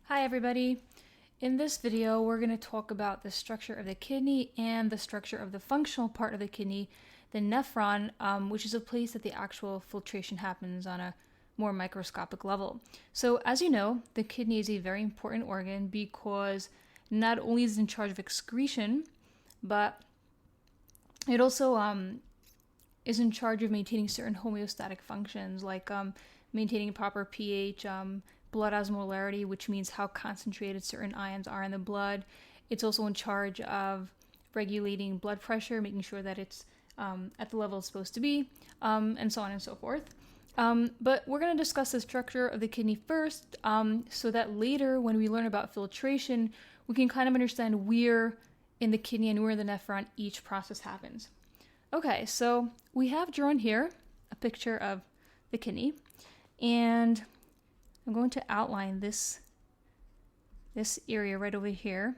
Hi everybody. In this video we're going to talk about the structure of the kidney and the structure of the functional part of the kidney, the nephron, which is a place that the actual filtration happens on a more microscopic level. So as you know, the kidney is a very important organ because not only is it in charge of excretion, but it also is in charge of maintaining certain homeostatic functions like maintaining proper pH, blood osmolarity, which means how concentrated certain ions are in the blood. It's also in charge of regulating blood pressure, making sure that it's at the level it's supposed to be, and so on and so forth. But we're going to discuss the structure of the kidney first, so that later when we learn about filtration, we can kind of understand where in the kidney and where in the nephron each process happens. Okay, so we have drawn here a picture of the kidney, and I'm going to outline this area right over here,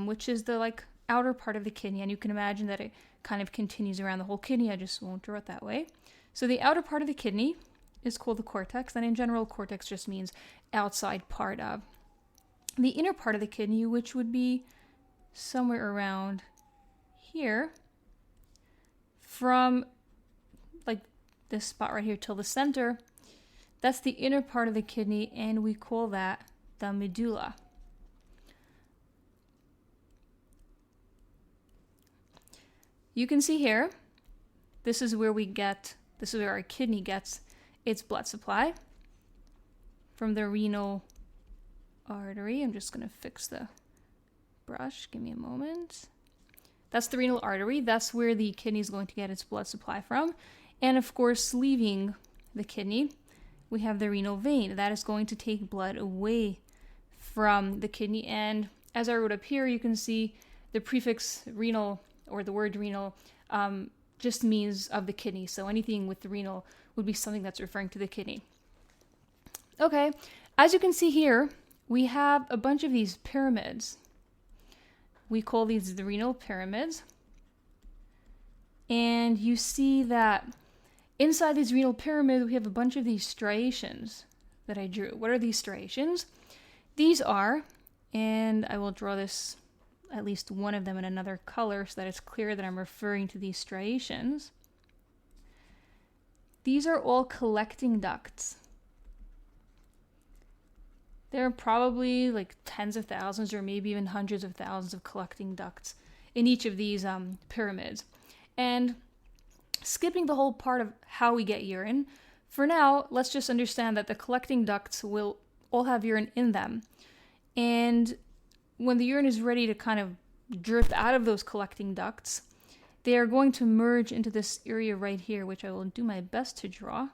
which is the outer part of the kidney, and you can imagine that it kind of continues around the whole kidney. I just won't draw it that way. So the outer part of the kidney is called the cortex, and in general, cortex just means outside part of. The inner part of the kidney, which would be somewhere around here, from this spot right here till the center, that's the inner part of the kidney, and we call that the medulla. You can see here, this is where our kidney gets its blood supply from the renal artery. I'm just going to fix the brush. Give me a moment. That's the renal artery. That's where the kidney is going to get its blood supply from. And of course, leaving the kidney, we have the renal vein. That is going to take blood away from the kidney. And as I wrote up here, you can see the prefix renal, or the word renal, just means of the kidney. So anything with the renal would be something that's referring to the kidney. Okay, as you can see here, we have a bunch of these pyramids. We call these the renal pyramids. And you see that inside these renal pyramids, we have a bunch of these striations that I drew. What are these striations? These are, and I will draw this, at least one of them in another color so that it's clear that I'm referring to these striations. These are all collecting ducts. There are probably tens of thousands or maybe even hundreds of thousands of collecting ducts in each of these pyramids. And skipping the whole part of how we get urine, for now, let's just understand that the collecting ducts will all have urine in them. And when the urine is ready to kind of drip out of those collecting ducts, they are going to merge into this area right here, which I will do my best to draw.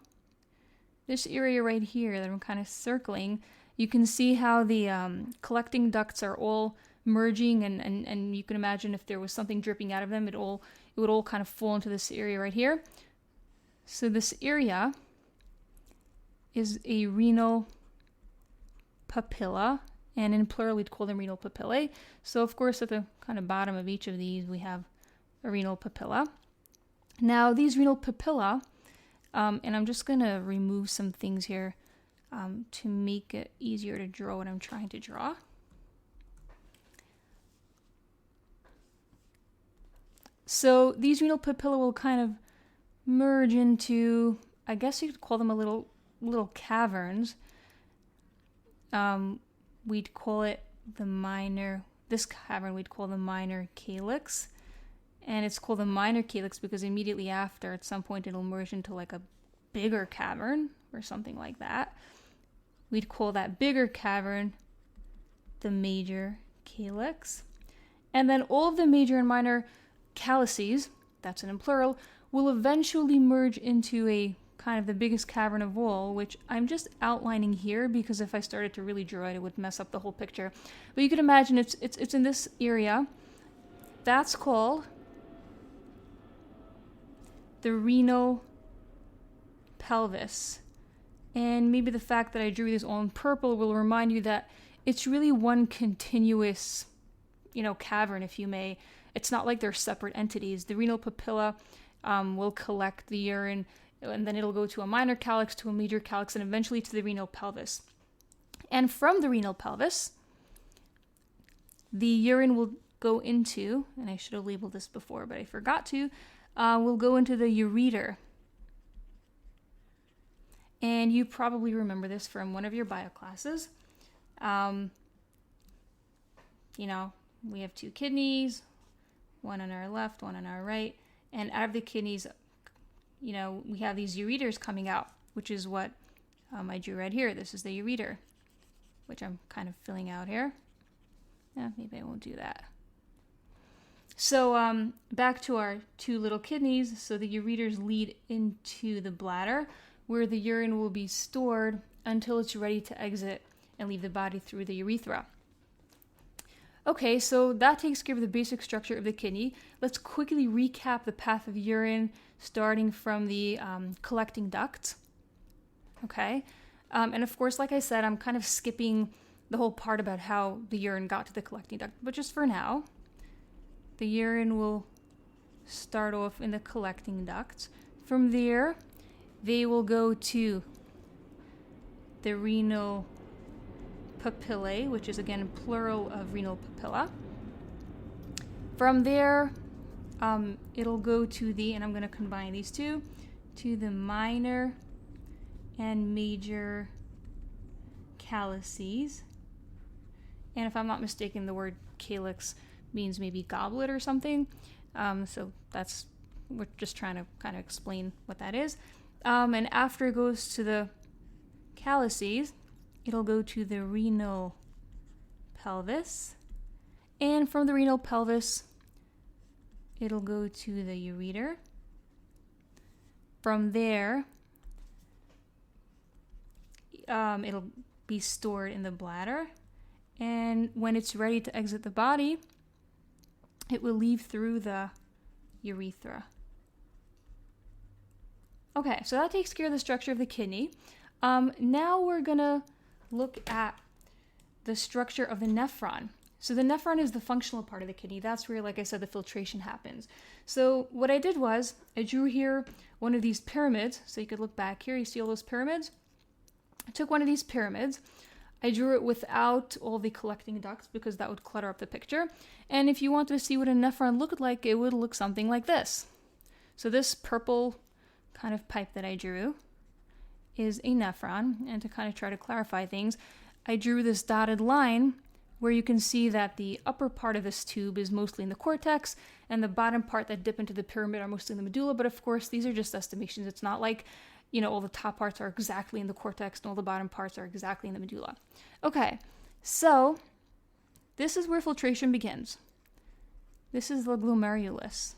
This area right here that I'm kind of circling, you can see how the collecting ducts are all merging, and you can imagine if there was something dripping out of them, it would all kind of fall into this area right here. So this area is a renal papilla, and in plural we'd call them renal papillae. So of course at the kind of bottom of each of these we have a renal papilla. Now these renal papilla, and I'm just going to remove some things here to make it easier to draw what I'm trying to draw. So these renal papilla will kind of merge into, I guess you could call them a little caverns. We'd call it this cavern we'd call the minor calyx. And it's called the minor calyx because immediately after, at some point, it'll merge into a bigger cavern or something like that. We'd call that bigger cavern the major calyx. And then all of the major and minor calyces, that's in plural, will eventually merge into a kind of the biggest cavern of all, which I'm just outlining here because if I started to really draw it, it would mess up the whole picture. But you can imagine it's in this area. That's called the renal pelvis. And maybe the fact that I drew this all in purple will remind you that it's really one continuous, cavern, if you may. It's not like they're separate entities. The renal papilla will collect the urine, and then it'll go to a minor calyx, to a major calyx, and eventually to the renal pelvis. And from the renal pelvis, the urine will go into, and I should have labeled this before, but I forgot to, will go into the ureter. And you probably remember this from one of your bio classes. You know, we have two kidneys, one on our left, one on our right, and out of the kidneys, you know, we have these ureters coming out, which is what I drew right here. This is the ureter, which I'm kind of filling out here. Yeah, maybe I won't do that. So back to our two little kidneys. So the ureters lead into the bladder, where the urine will be stored until it's ready to exit and leave the body through the urethra. Okay, so that takes care of the basic structure of the kidney. Let's quickly recap the path of urine, starting from the collecting ducts. Okay, and of course, like I said, I'm kind of skipping the whole part about how the urine got to the collecting duct, but just for now, the urine will start off in the collecting ducts. From there, they will go to the renal papillae, which is again plural of renal papilla. From there, it'll go to the, and I'm going to combine these two, to the minor and major calyces. And if I'm not mistaken, the word calyx means maybe goblet or something. So we're just trying to kind of explain what that is. And after it goes to the calyces, it'll go to the renal pelvis. And from the renal pelvis, it'll go to the ureter. From there, it'll be stored in the bladder. And when it's ready to exit the body, it will leave through the urethra. Okay, so that takes care of the structure of the kidney. Now we're going to look at the structure of the nephron. So the nephron is the functional part of the kidney. That's where, like I said, the filtration happens. So what I did was I drew here one of these pyramids. So you could look back here. You see all those pyramids? I took one of these pyramids. I drew it without all the collecting ducts because that would clutter up the picture. And if you wanted to see what a nephron looked like, it would look something like this. So this purple kind of pipe that I drew is a nephron. And to kind of try to clarify things, I drew this dotted line where you can see that the upper part of this tube is mostly in the cortex and the bottom part that dip into the pyramid are mostly in the medulla. But of course, these are just estimations. It's not like, you know, all the top parts are exactly in the cortex and all the bottom parts are exactly in the medulla. Okay, so this is where filtration begins. This is the glomerulus,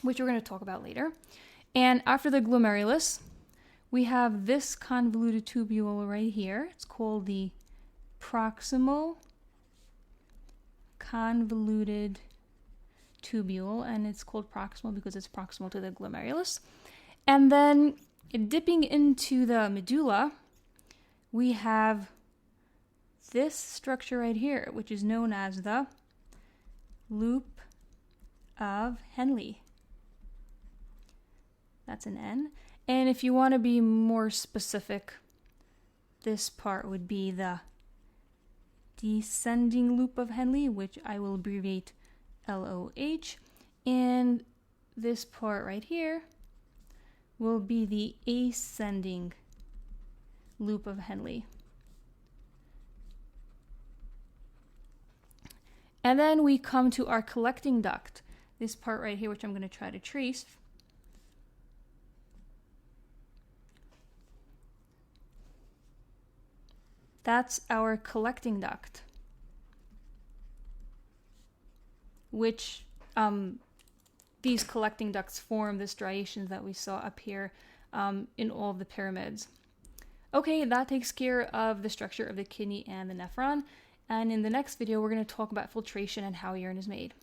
which we're going to talk about later. And after the glomerulus, we have this convoluted tubule right here. It's called the proximal convoluted tubule, and it's called proximal because it's proximal to the glomerulus. And then dipping into the medulla, we have this structure right here, which is known as the loop of Henle. That's an N. And if you want to be more specific, this part would be the descending loop of Henle, which I will abbreviate LOH. And this part right here will be the ascending loop of Henle. And then we come to our collecting duct, this part right here, which I'm going to try to trace. That's our collecting duct, which these collecting ducts form the striations that we saw up here in all of the pyramids. Okay, that takes care of the structure of the kidney and the nephron. And in the next video, we're going to talk about filtration and how urine is made.